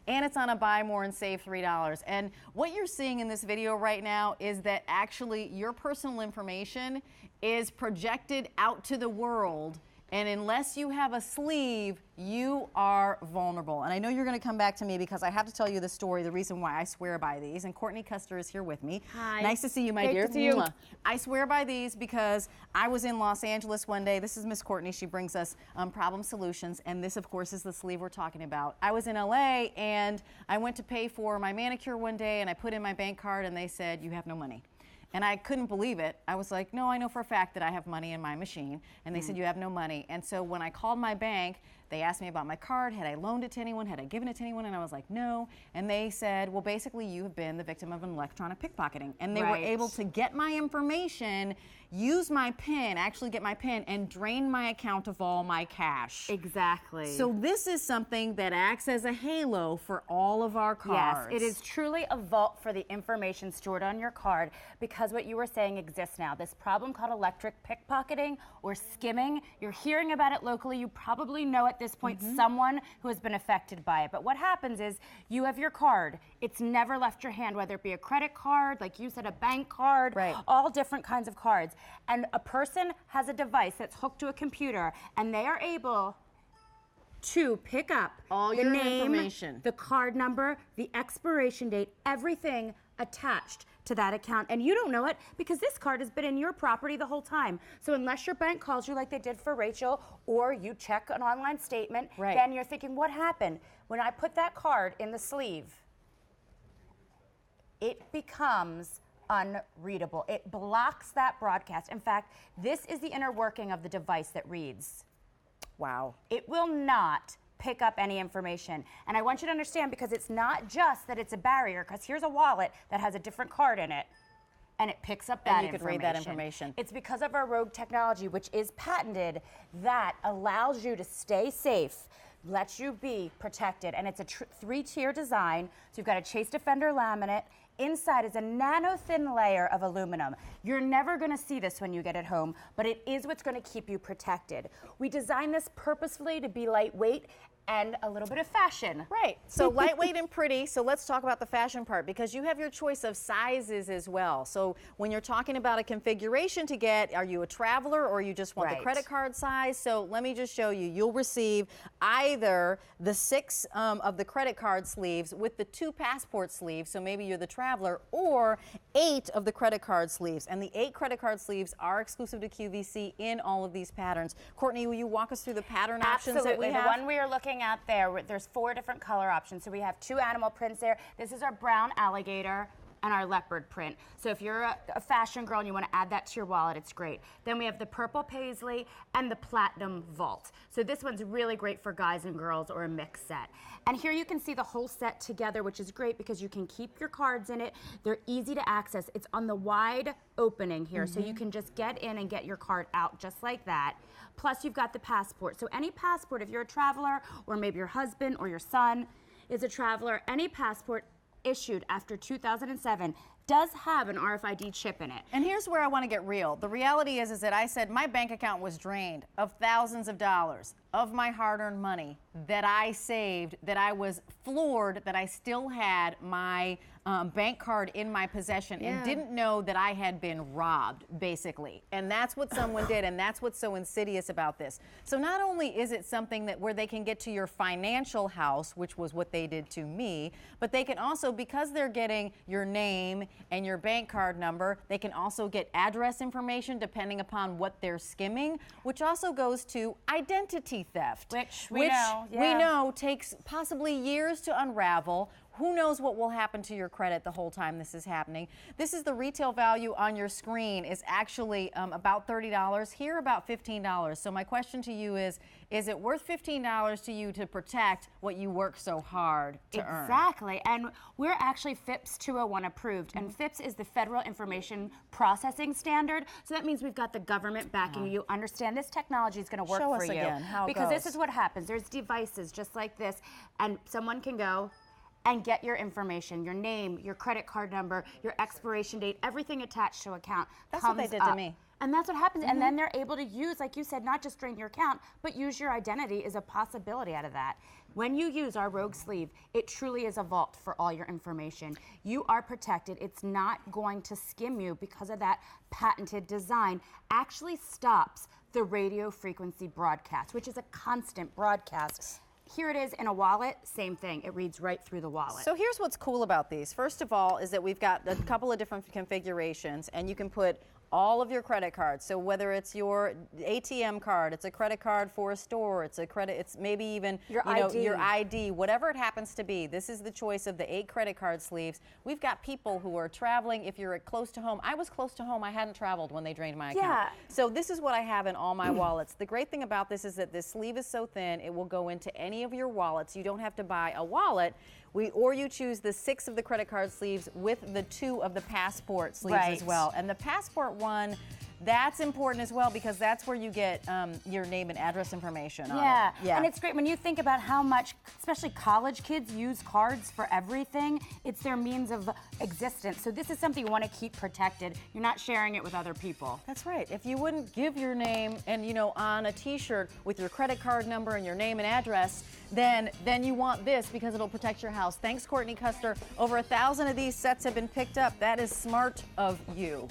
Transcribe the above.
and it's on a buy more and save $3. And what you're seeing in this video right now is that actually your personal information is projected out to the world, and unless you have a sleeve, you are vulnerable. And I know you're going to come back to me because I have to tell you the story, the reason why I swear by these. And Courtney Custer is here with me. Hi. Nice to see you, my dear. Great to see you. I swear by these because I was in Los Angeles one day. This is Miss Courtney. She brings us problem solutions. And this, of course, is the sleeve we're talking about. I was in LA and I went to pay for my manicure one day and I put in my bank card and they said, you have no money. And I couldn't believe it. I was like, no, I know for a fact that I have money in my machine. And they said, you have no money. And so when I called my bank, they asked me about my card. Had I loaned it to anyone? Had I given it to anyone? And I was like, no. And they said, well, basically, you have been the victim of an electronic pickpocketing. And they were able to get my information, use my PIN, actually get my PIN, and drain my account of all my cash. Exactly. So this is something that acts as a halo for all of our cards. Yes, it is truly a vault for the information stored on your card, because what you were saying exists now. This problem called electric pickpocketing or skimming, you're hearing about it locally. You probably know at this point someone who has been affected by it. But what happens is you have your card. It's never left your hand, whether it be a credit card, like you said, a bank card, all different kinds of cards. And a person has a device that's hooked to a computer, and they are able to pick up all the your name, information, the card number, the expiration date, everything attached to that account. And you don't know it because this card has been in your property the whole time. So unless your bank calls you like they did for Rachel, or you check an online statement, then you're thinking, what happened? When I put that card in the sleeve, it becomes unreadable. It blocks that broadcast. In fact, this is the inner working of the device that reads. Wow. It will not pick up any information. And I want you to understand, because it's not just that it's a barrier, because here's a wallet that has a different card in it, and it picks up that information. And you could read that information. It's because of our rogue technology, which is patented, that allows you to stay safe, lets you be protected. And it's a three-tier design. So you've got a Chase Defender laminate. Inside is a nano-thin layer of aluminum. You're never going to see this when you get it home, but it is what's going to keep you protected. We designed this purposefully to be lightweight and a little bit of fashion. Right, so lightweight and pretty. So let's talk about the fashion part, because you have your choice of sizes as well. So when you're talking about a configuration to get, are you a traveler or you just want the credit card size? So let me just show you. You'll receive either the 6 of the credit card sleeves with the 2 passport sleeves, so maybe you're the traveler, or 8 of the credit card sleeves. And the 8 credit card sleeves are exclusive to QVC in all of these patterns. Courtney, will you walk us through the pattern options that we have? The one we are looking at there's 4 different color options. So we have 2 animal prints there. This is our brown alligator and our leopard print. So if you're a fashion girl and you want to add that to your wallet, it's great. Then we have the purple paisley and the platinum vault. So this one's really great for guys and girls, or a mixed set. And here you can see the whole set together, which is great because you can keep your cards in it. They're easy to access. It's on the wide opening here, so you can just get in and get your card out just like that. Plus you've got the passport. So any passport, if you're a traveler, or maybe your husband or your son is a traveler, any passport issued after 2007 does have an RFID chip in it. And here's where I want to get real. The reality is that I said my bank account was drained of thousands of dollars of my hard-earned money that I saved, that I was floored that I still had my bank card in my possession and didn't know that I had been robbed, basically. And that's what someone did, and that's what's so insidious about this. So not only is it something that where they can get to your financial house, which was what they did to me, but they can also, because they're getting your name and your bank card number, they can also get address information depending upon what they're skimming, which also goes to identity theft. Which we know takes possibly years to unravel. Who knows what will happen to your credit the whole time this is happening. This is the retail value on your screen is actually about $30, here about $15. So my question to you is it worth $15 to you to protect what you work so hard to earn? Exactly, and we're actually FIPS 201 approved, and FIPS is the Federal Information Processing Standard, so that means we've got the government backing you. Understand this technology is going to work for you. Show us again how it because goes. This is what happens. There's devices just like this, and someone can go and get your information, your name, your credit card number, your expiration date, everything attached to account. That's what they did to me. And that's what happens. And then they're able to use, like you said, not just drain your account, but use your identity is a possibility out of that. When you use our Rogue Sleeve, it truly is a vault for all your information. You are protected. It's not going to skim you because of that patented design. Actually stops the radio frequency broadcast, which is a constant broadcast. Here it is in a wallet, same thing. It reads right through the wallet. So here's what's cool about these. First of all is that we've got a couple of different configurations, and you can put all of your credit cards. So whether it's your ATM card, it's a credit card for a store, it's maybe even your ID, whatever it happens to be. This is the choice of the 8 credit card sleeves. We've got people who are traveling. If you're close to home, I was close to home. I hadn't traveled when they drained my account. Yeah. So this is what I have in all my wallets. The great thing about this is that this sleeve is so thin, it will go into any of your wallets. You don't have to buy a wallet. Or you choose the 6 of the credit card sleeves with the 2 of the passport sleeves as well. And the passport one, that's important as well because that's where you get your name and address information on it. Yeah, and it's great when you think about how much, especially college kids, use cards for everything. It's their means of existence. So this is something you want to keep protected. You're not sharing it with other people. That's right. If you wouldn't give your name and on a T-shirt with your credit card number and your name and address, then you want this because it'll protect your house. Thanks, Courtney Custer. Over 1,000 of these sets have been picked up. That is smart of you.